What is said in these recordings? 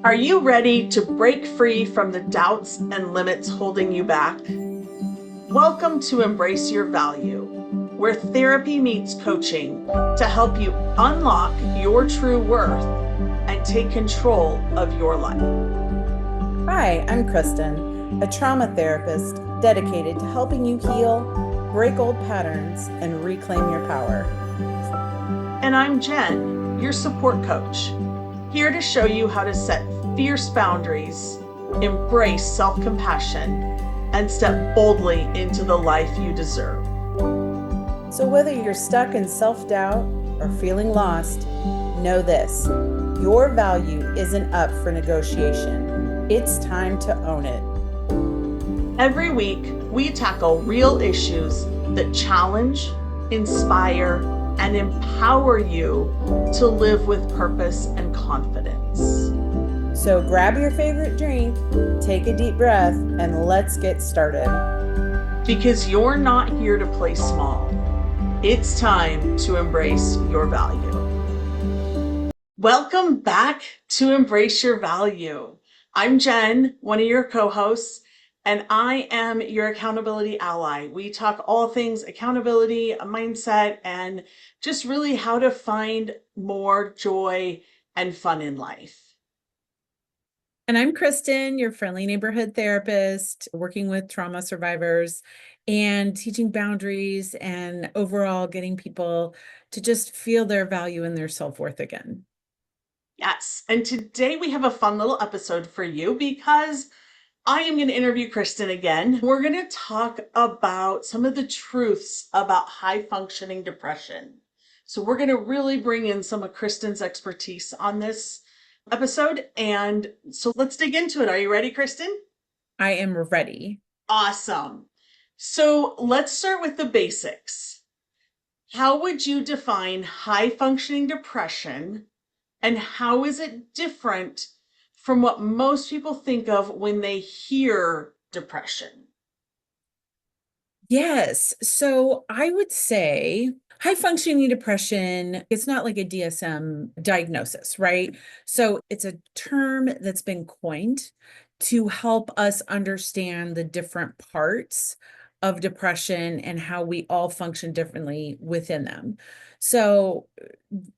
Are you ready to break free from the doubts and limits holding you back? Welcome to Embrace Your Value, where therapy meets coaching to help you unlock your true worth and take control of your life. Hi, I'm Kristen, a trauma therapist dedicated to helping you heal, break old patterns, and reclaim your power. And I'm Jen, your support coach, here to show you how to set fierce boundaries, embrace self compassion, and step boldly into the life you deserve. So, whether you're stuck in self doubt or feeling lost, know this: your value isn't up for negotiation. It's time to own it. Every week, we tackle real issues that challenge, inspire, and empower you to live with purpose and confidence. So, grab your favorite drink, take a deep breath, and let's get started. Because you're not here to play small, it's time to embrace your value. Welcome back to Embrace Your Value. I'm Jen, one of your co-hosts, and I am your accountability ally. We talk all things accountability, mindset, and just really how to find more joy and fun in life. And I'm Kristen, your friendly neighborhood therapist, working with trauma survivors and teaching boundaries and overall getting people to just feel their value and their self-worth again. Yes, and today we have a fun little episode for you because I am going to interview Kristen again. We're going to talk about some of the truths about high functioning depression. So, we're going to really bring in some of Kristen's expertise on this episode. And so, let's dig into it. Are you ready, Kristen? I am ready. Awesome. So, let's start with the basics. How would you define high functioning depression, and how is it different from what most people think of when they hear depression? Yes. So I would say high functioning depression, it's not like a DSM diagnosis, right? So it's a term that's been coined to help us understand the different parts of depression and how we all function differently within them. So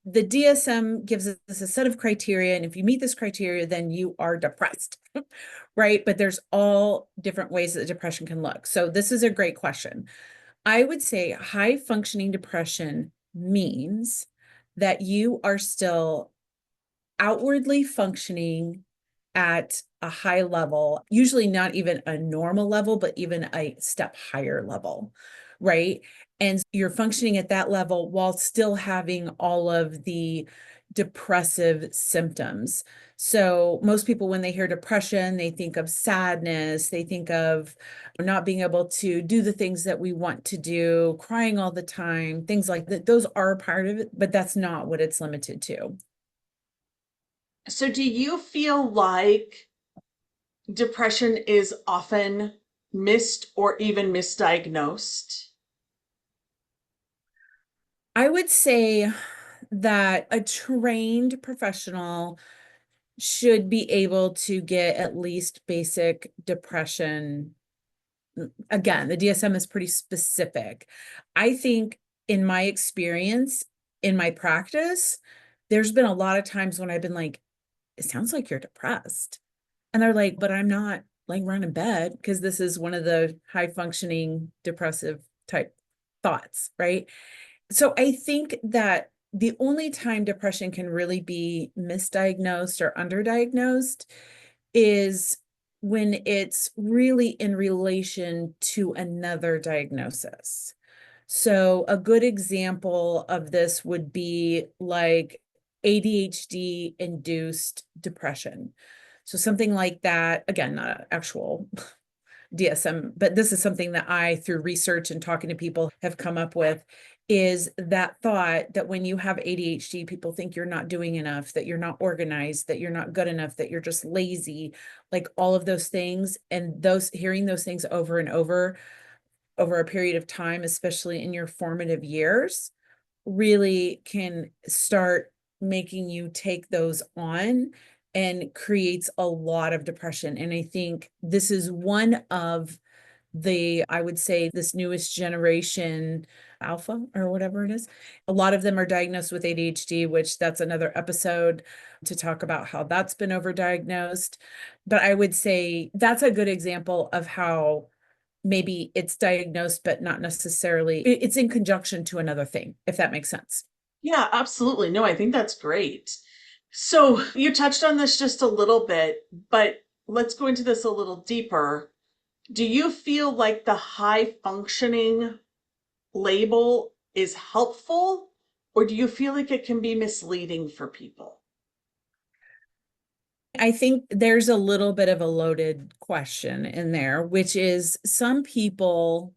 the DSM gives us a set of criteria, and if you meet this criteria, then you are depressed. Right? But there's all different ways that depression can look. So this is a great question. I would say high functioning depression means that you are still outwardly functioning at a high level, usually not even a normal level, but even a step higher level, right? And you're functioning at that level while still having all of the depressive symptoms. So most people, when they hear depression, they think of sadness, they think of not being able to do the things that we want to do, crying all the time, things like that. Those are part of it, but that's not what it's limited to. So, do you feel like depression is often missed or even misdiagnosed? I would say that a trained professional should be able to get at least basic depression. Again, the DSM is pretty specific. I think in my experience, in my practice, there's been a lot of times when I've been like, it sounds like you're depressed. And they're like, but I'm not laying around in bed, because this is one of the high functioning depressive type thoughts, right? So I think that the only time depression can really be misdiagnosed or underdiagnosed is when it's really in relation to another diagnosis. So a good example of this would be like ADHD induced depression. So something like that, again, not an actual DSM, but this is something that I, through research and talking to people, have come up with, is that thought that when you have ADHD, people think you're not doing enough, that you're not organized, that you're not good enough, that you're just lazy, like all of those things. And those, hearing those things over and over a period of time, especially in your formative years, really can start making you take those on and creates a lot of depression. And I think this is one of I would say, this newest generation, alpha or whatever it is. A lot of them are diagnosed with ADHD, which that's another episode to talk about how that's been overdiagnosed. But I would say that's a good example of how maybe it's diagnosed, but not necessarily, it's in conjunction to another thing, if that makes sense. Yeah, absolutely. No, I think that's great. So you touched on this just a little bit, but let's go into this a little deeper. Do you feel like the high functioning label is helpful, or do you feel like it can be misleading for people? I think there's a little bit of a loaded question in there, which is some people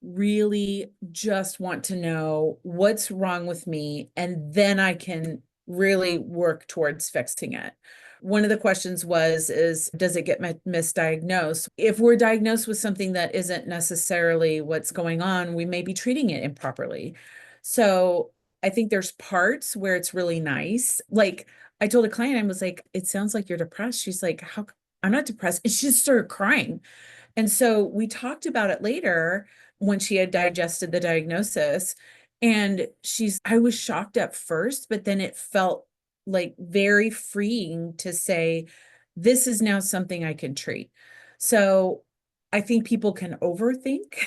really just want to know what's wrong with me, and then I can really work towards fixing it. One of the questions is does it get misdiagnosed? If we're diagnosed with something that isn't necessarily what's going on, we may be treating it improperly. So I think there's parts where it's really nice. Like I told a client, I was like, it sounds like you're depressed. She's like, how? I'm not depressed. And she just started crying. And so we talked about it later when she had digested the diagnosis. And I was shocked at first, but then it felt like very freeing to say, this is now something I can treat. So I think people can overthink,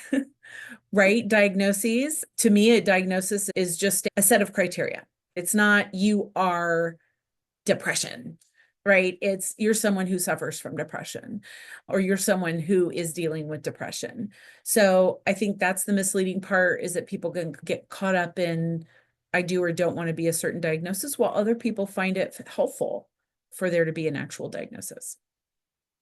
right? Diagnoses. To me, a diagnosis is just a set of criteria. It's not you are depression, right? It's you're someone who suffers from depression, or you're someone who is dealing with depression. So I think that's the misleading part, is that people can get caught up in, I do or don't want to be a certain diagnosis, while other people find it helpful for there to be an actual diagnosis.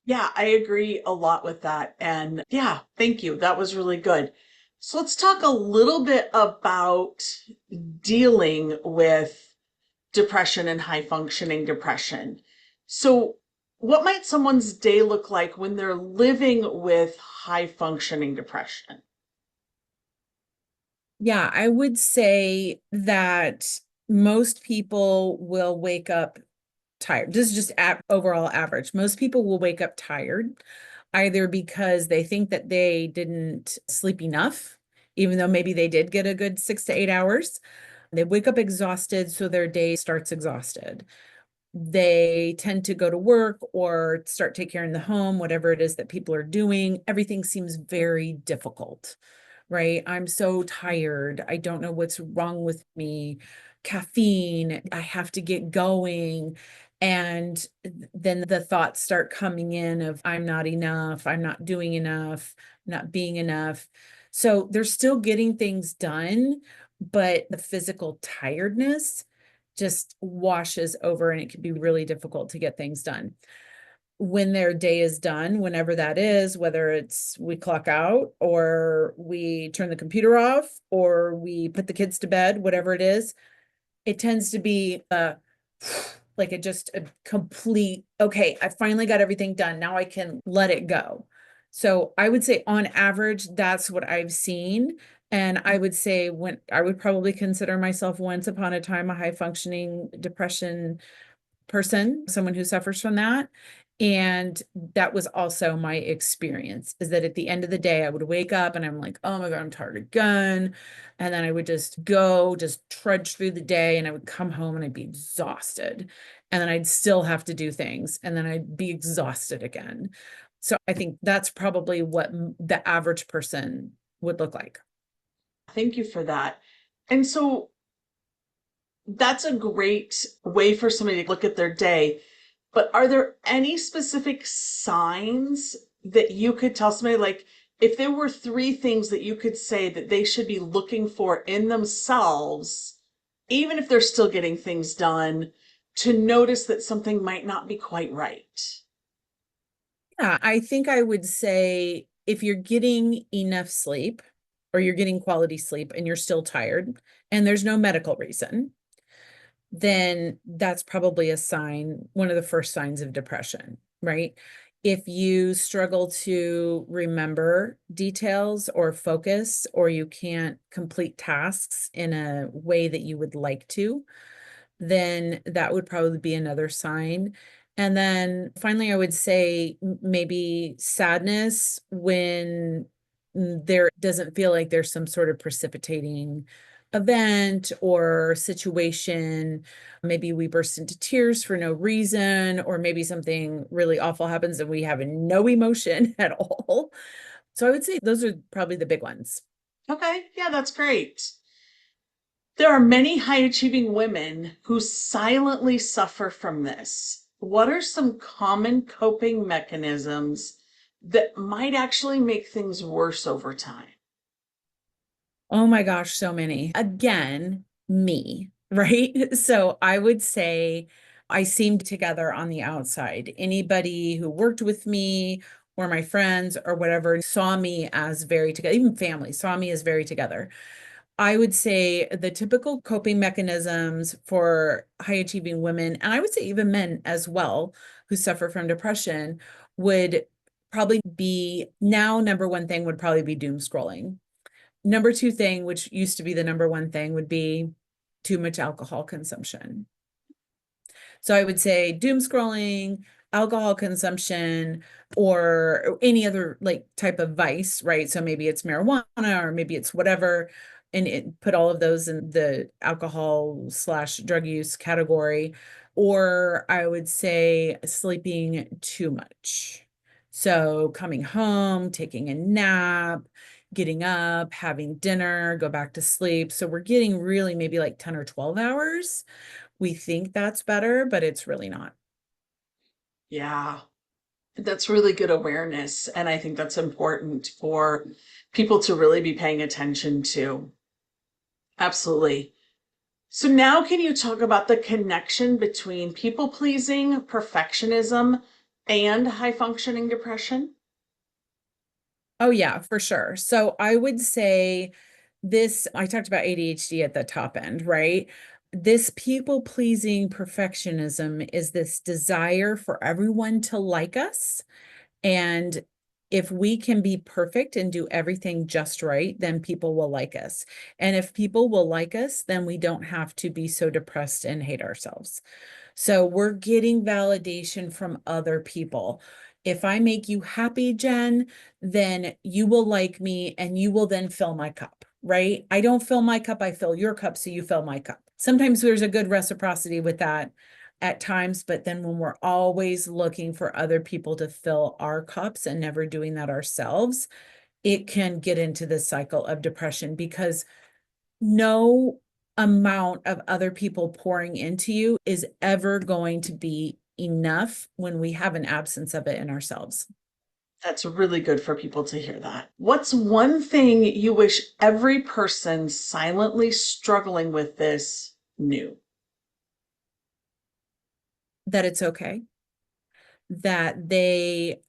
Yeah, I agree a lot with that. And yeah, thank you. That was really good. So let's talk a little bit about dealing with depression and high functioning depression. So, what might someone's day look like when they're living with high functioning depression? Yeah, I would say that most people will wake up tired. This is just overall average. Most people will wake up tired, either because they think that they didn't sleep enough, even though maybe they did get a good 6 to 8 hours. They wake up exhausted, so their day starts exhausted. They tend to go to work or start taking care of the home, whatever it is that people are doing. Everything seems very difficult, right? I'm so tired. I don't know what's wrong with me. Caffeine, I have to get going. And then the thoughts start coming in of, I'm not enough, I'm not doing enough, not being enough. So they're still getting things done, but the physical tiredness just washes over, and it can be really difficult to get things done. When their day is done, whenever that is, whether it's we clock out or we turn the computer off or we put the kids to bed, whatever it is, it tends to be like a complete, okay, I finally got everything done. Now I can let it go. So I would say on average, that's what I've seen. And I would say when I would probably consider myself once upon a time a high functioning depression person, someone who suffers from that. And that was also my experience, is that at the end of the day, I would wake up and I'm like, oh my God, I'm tired again. And then I would just trudge through the day, and I would come home and I'd be exhausted. And then I'd still have to do things, and then I'd be exhausted again. So I think that's probably what the average person would look like. Thank you for that. And so that's a great way for somebody to look at their day. But are there any specific signs that you could tell somebody, like if there were three things that you could say that they should be looking for in themselves, even if they're still getting things done, to notice that something might not be quite right? Yeah, I think I would say if you're getting enough sleep or you're getting quality sleep and you're still tired and there's no medical reason, then that's probably a sign, one of the first signs of depression, right? If you struggle to remember details or focus, or you can't complete tasks in a way that you would like to, then that would probably be another sign. And then finally, I would say maybe sadness when there doesn't feel like there's some sort of precipitating event or situation. Maybe we burst into tears for no reason, or maybe something really awful happens and we have no emotion at all. So I would say those are probably the big ones. Okay, yeah, that's great. There are many high achieving women who silently suffer from this. What are some common coping mechanisms that might actually make things worse over time? Oh my gosh, so many. Again, me, right? So I would say I seemed together on the outside. Anybody who worked with me or my friends or whatever saw me as very together, even family saw me as very together. I would say the typical coping mechanisms for high achieving women, and I would say even men as well, who suffer from depression, would probably be now number one thing would probably be doom scrolling. Number two thing, which used to be the number one thing, would be too much alcohol consumption. So I would say doom scrolling, alcohol consumption, or any other like type of vice, right? So maybe it's marijuana or maybe it's whatever, and it put all of those in the alcohol slash drug use category. Or I would say sleeping too much. So coming home, taking a nap, getting up, having dinner, go back to sleep. So we're getting really maybe like 10 or 12 hours. We think that's better, but it's really not. Yeah, that's really good awareness. And I think that's important for people to really be paying attention to. Absolutely. So now can you talk about the connection between people pleasing, perfectionism, and high functioning depression? Oh, yeah, for sure. So I would say this, I talked about ADHD at the top end, right? This people pleasing perfectionism is this desire for everyone to like us. And if we can be perfect and do everything just right, then people will like us. And if people will like us, then we don't have to be so depressed and hate ourselves. So we're getting validation from other people. If I make you happy, Jen, then you will like me and you will then fill my cup, right? I don't fill my cup, I fill your cup, so you fill my cup. Sometimes there's a good reciprocity with that at times, but then when we're always looking for other people to fill our cups and never doing that ourselves, it can get into this cycle of depression because no amount of other people pouring into you is ever going to be enough when we have an absence of it in ourselves. That's really good for people to hear that. What's one thing you wish every person silently struggling with this knew? That it's okay, that they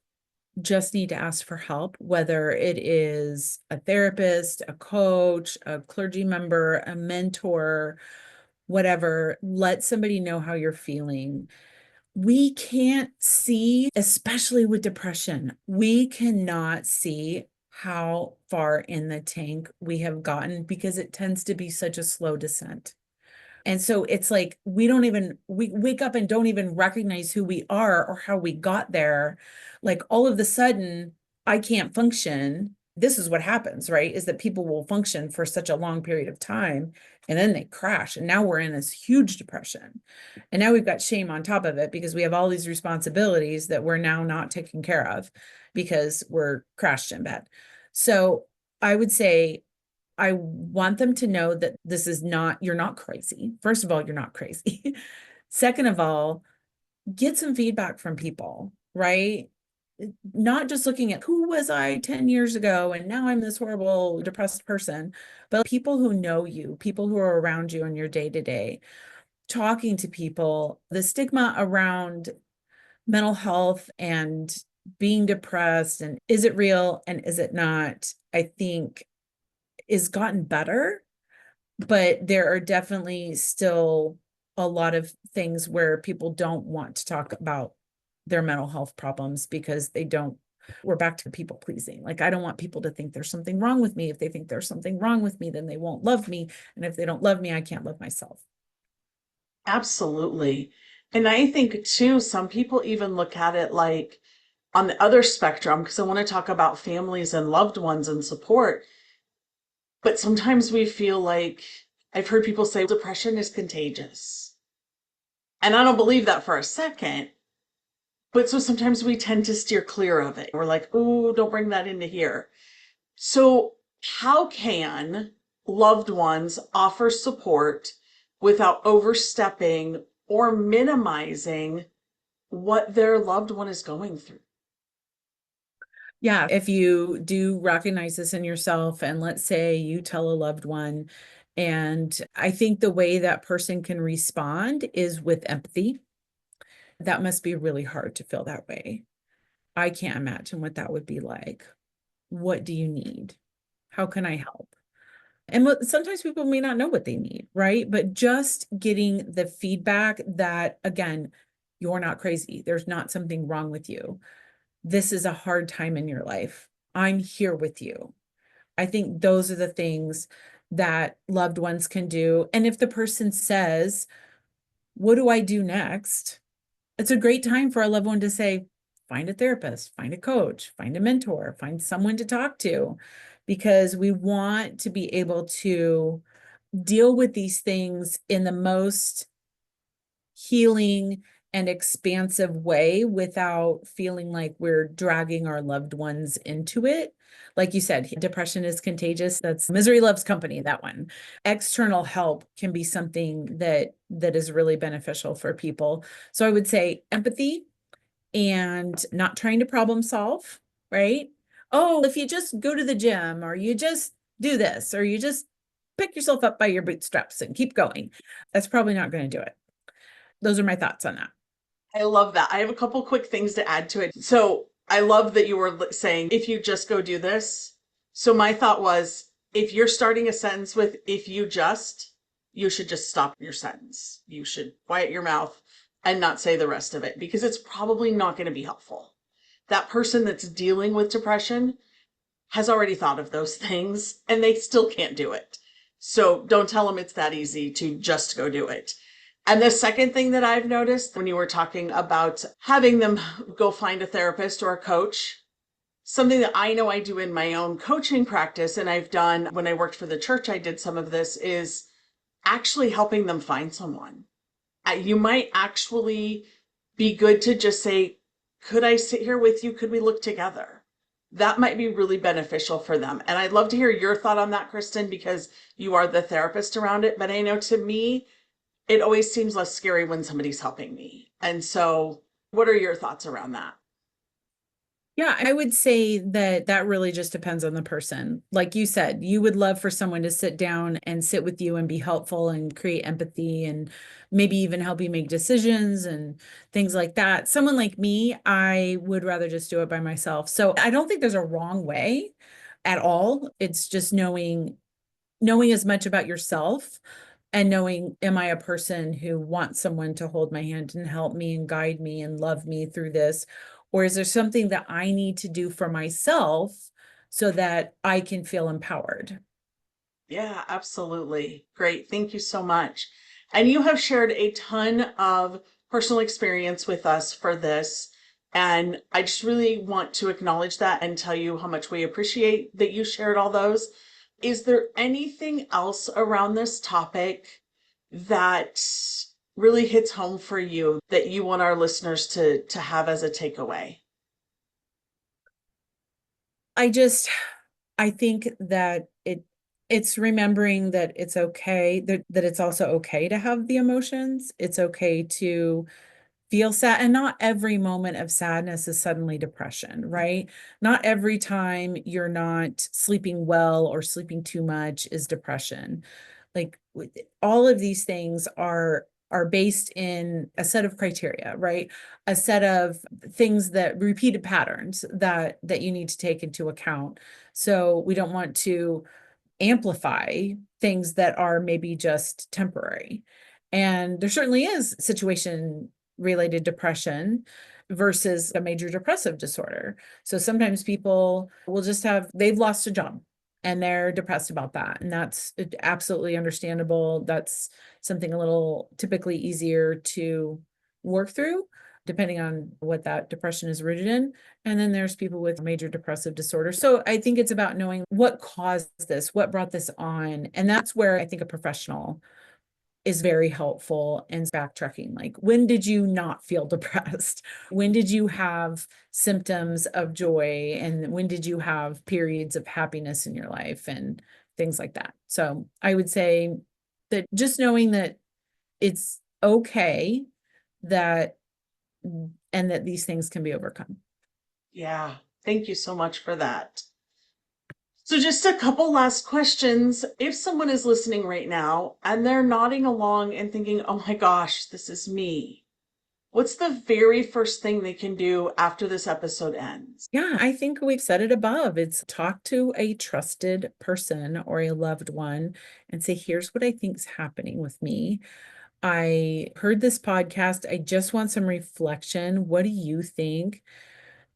just need to ask for help, whether it is a therapist, a coach, a clergy member, a mentor, whatever. Let somebody know how you're feeling. We can't see, especially with depression, we cannot see how far in the tank we have gotten because it tends to be such a slow descent. And so it's like we wake up and don't even recognize who we are or how we got there. Like all of a sudden, I can't function. This is what happens, right? Is that people will function for such a long period of time and then they crash. And now we're in this huge depression. And now we've got shame on top of it because we have all these responsibilities that we're now not taking care of because we're crashed in bed. So I would say I want them to know that this is not, you're not crazy. First of all, you're not crazy. Second of all, get some feedback from people, right? Not just looking at who was I 10 years ago and now I'm this horrible, depressed person, but people who know you, people who are around you in your day to day, talking to people. The stigma around mental health and being depressed and is it real and is it not, I think is gotten better, but there are definitely still a lot of things where people don't want to talk about their mental health problems because they don't. We're back to people pleasing. Like, I don't want people to think there's something wrong with me. If they think there's something wrong with me, then they won't love me. And if they don't love me, I can't love myself. Absolutely. And I think too, some people even look at it like on the other spectrum, because I want to talk about families and loved ones and support. But sometimes we feel like I've heard people say depression is contagious. And I don't believe that for a second. But so sometimes we tend to steer clear of it. We're like, oh, don't bring that into here. So, how can loved ones offer support without overstepping or minimizing what their loved one is going through? Yeah, if you do recognize this in yourself, and let's say you tell a loved one, and I think the way that person can respond is with empathy. That must be really hard to feel that way. I can't imagine what that would be like. What do you need? How can I help? And sometimes people may not know what they need, right? But just getting the feedback that, again, you're not crazy. There's not something wrong with you. This is a hard time in your life. I'm here with you. I think those are the things that loved ones can do. And if the person says, what do I do next? It's a great time for a loved one to say, find a therapist, find a coach, find a mentor, find someone to talk to, because we want to be able to deal with these things in the most healing and expansive way without feeling like we're dragging our loved ones into it. Like you said, depression is contagious. That's misery loves company, that one. External help can be something that is really beneficial for people. So I would say empathy and not trying to problem solve, right? Oh, if you just go to the gym or you just do this or you just pick yourself up by your bootstraps and keep going, that's probably not going to do it. Those are my thoughts on that. I love that. I have a couple quick things to add to it. So I love that you were saying, if you just go do this. So my thought was, if you're starting a sentence with, if you just, you should just stop your sentence. You should quiet your mouth and not say the rest of it because it's probably not going to be helpful. That person that's dealing with depression has already thought of those things and they still can't do it. So don't tell them it's that easy to just go do it. And the second thing that I've noticed when you were talking about having them go find a therapist or a coach, something that I know I do in my own coaching practice, and I've done when I worked for the church, I did some of this, is actually helping them find someone. You might actually be good to just say, could I sit here with you? Could we look together? That might be really beneficial for them. And I'd love to hear your thought on that, Kristen, because you are the therapist around it. But I know to me, it always seems less scary when somebody's helping me. And so, what are your thoughts around that? Yeah, I would say that that really just depends on the person. Like you said, you would love for someone to sit down and sit with you and be helpful and create empathy and maybe even help you make decisions and things like that. Someone like me, I would rather just do it by myself. So I don't think there's a wrong way at all. It's just knowing as much about yourself and knowing, am I a person who wants someone to hold my hand and help me and guide me and love me through this? Or is there something that I need to do for myself so that I can feel empowered? Yeah, absolutely. Great. Thank you so much. And you have shared a ton of personal experience with us for this. And I just really want to acknowledge that and tell you how much we appreciate that you shared all those. Is there anything else around this topic that really hits home for you that you want our listeners to have as a takeaway? I just I think that it's remembering that it's okay, that it's also okay to have the emotions. It's okay to feel sad, and not every moment of sadness is suddenly depression, right? Not every time you're not sleeping well or sleeping too much is depression. Like all of these things are based in a set of criteria, right? A set of things, that repeated patterns that you need to take into account. So we don't want to amplify things that are maybe just temporary. And there certainly is situation related depression versus a major depressive disorder. So sometimes people will just they've lost a job and they're depressed about that. And that's absolutely understandable. That's something a little typically easier to work through, depending on what that depression is rooted in. And then there's people with major depressive disorder. So I think it's about knowing what caused this, what brought this on. And that's where I think a professional is very helpful in backtracking. Like, when did you not feel depressed? When did you have symptoms of joy? And when did you have periods of happiness in your life and things like that? So I would say that just knowing that it's okay that, and that these things can be overcome. Yeah, thank you so much for that. So, just a couple last questions. If someone is listening right now and they're nodding along and thinking, oh my gosh, this is me, what's the very first thing they can do after this episode ends? Yeah, I think we've said it above. It's talk to a trusted person or a loved one and say, here's what I think's happening with me. I heard this podcast. I just want some reflection. What do you think?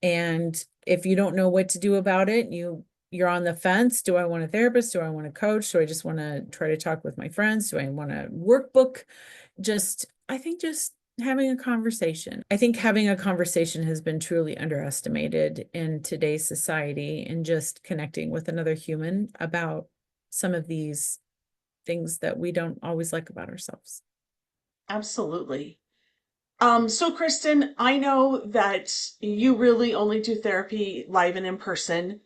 And if you don't know what to do about it, you're on the fence. Do I want a therapist? Do I want a coach? Do I just want to try to talk with my friends? Do I want a workbook? I think just having a conversation. I think having a conversation has been truly underestimated in today's society, and just connecting with another human about some of these things that we don't always like about ourselves. Absolutely. So Kristen, I know that you really only do therapy live and in person,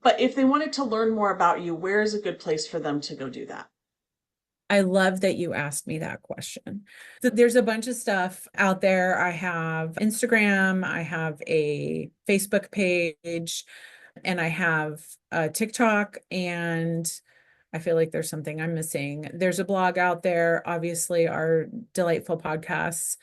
but if they wanted to learn more about you, where is a good place for them to go do that? I love that you asked me that question. So there's a bunch of stuff out there. I have Instagram, I have a Facebook page, and I have a TikTok, and I feel like there's something I'm missing. There's a blog out there, obviously, our delightful podcasts.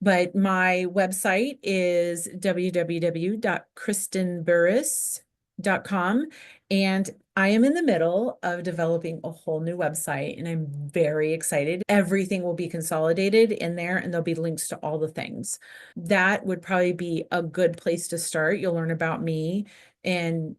But my website is www.kristenburrus.com. And I am in the middle of developing a whole new website, and I'm very excited. Everything will be consolidated in there, and there'll be links to all the things. That would probably be a good place to start. You'll learn about me and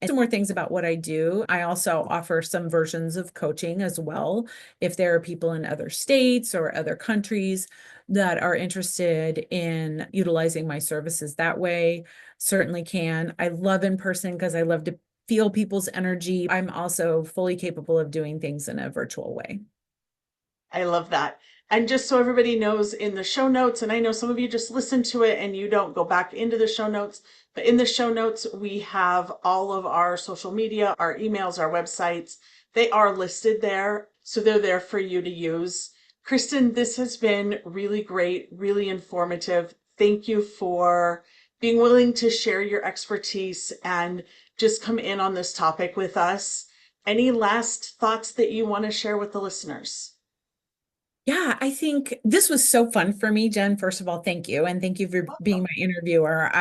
some more things about what I do. I also offer some versions of coaching as well. If there are people in other states or other countries that are interested in utilizing my services that way, certainly can. I love in person because I love to feel people's energy. I'm also fully capable of doing things in a virtual way. I love that. And just so everybody knows, in the show notes, and I know some of you just listen to it and you don't go back into the show notes, but in the show notes, we have all of our social media, our emails, our websites. They are listed there. So they're there for you to use. Kristen, this has been really great, really informative. Thank you for being willing to share your expertise and just come in on this topic with us. Any last thoughts that you want to share with the listeners? Yeah, I think this was so fun for me, Jen. First of all, thank you. And thank you for being my interviewer.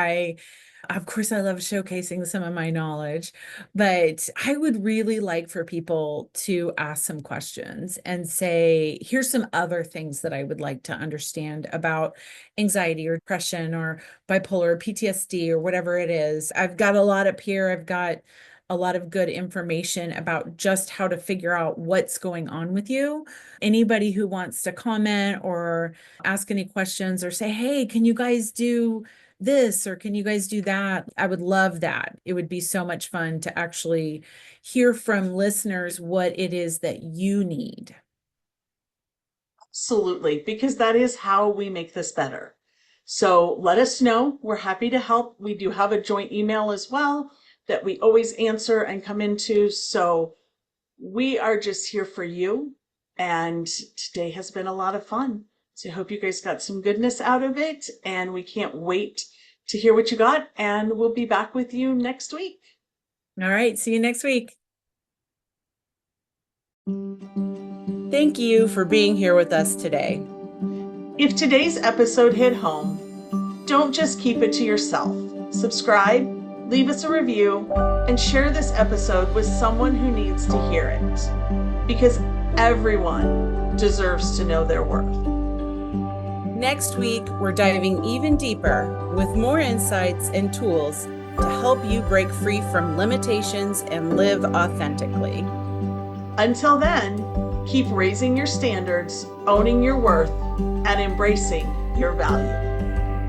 Of course, I love showcasing some of my knowledge, but I would really like for people to ask some questions and say, here's some other things that I would like to understand about anxiety or depression or bipolar or PTSD or whatever it is. I've got a lot up here. I've got a lot of good information about just how to figure out what's going on with you. Anybody who wants to comment or ask any questions or say, hey, can you guys do this or can you guys do that? I would love that. It would be so much fun to actually hear from listeners what it is that you need. Absolutely, because that is how we make this better. So let us know. We're happy to help. We do have a joint email as well that we always answer and come into. So we are just here for you. And today has been a lot of fun. So I hope you guys got some goodness out of it. And we can't wait to hear what you got. And we'll be back with you next week. All right. See you next week. Thank you for being here with us today. If today's episode hit home, don't just keep it to yourself. Subscribe, leave us a review, and share this episode with someone who needs to hear it. Because everyone deserves to know their worth. Next week, we're diving even deeper with more insights and tools to help you break free from limitations and live authentically. Until then, keep raising your standards, owning your worth, and embracing your value.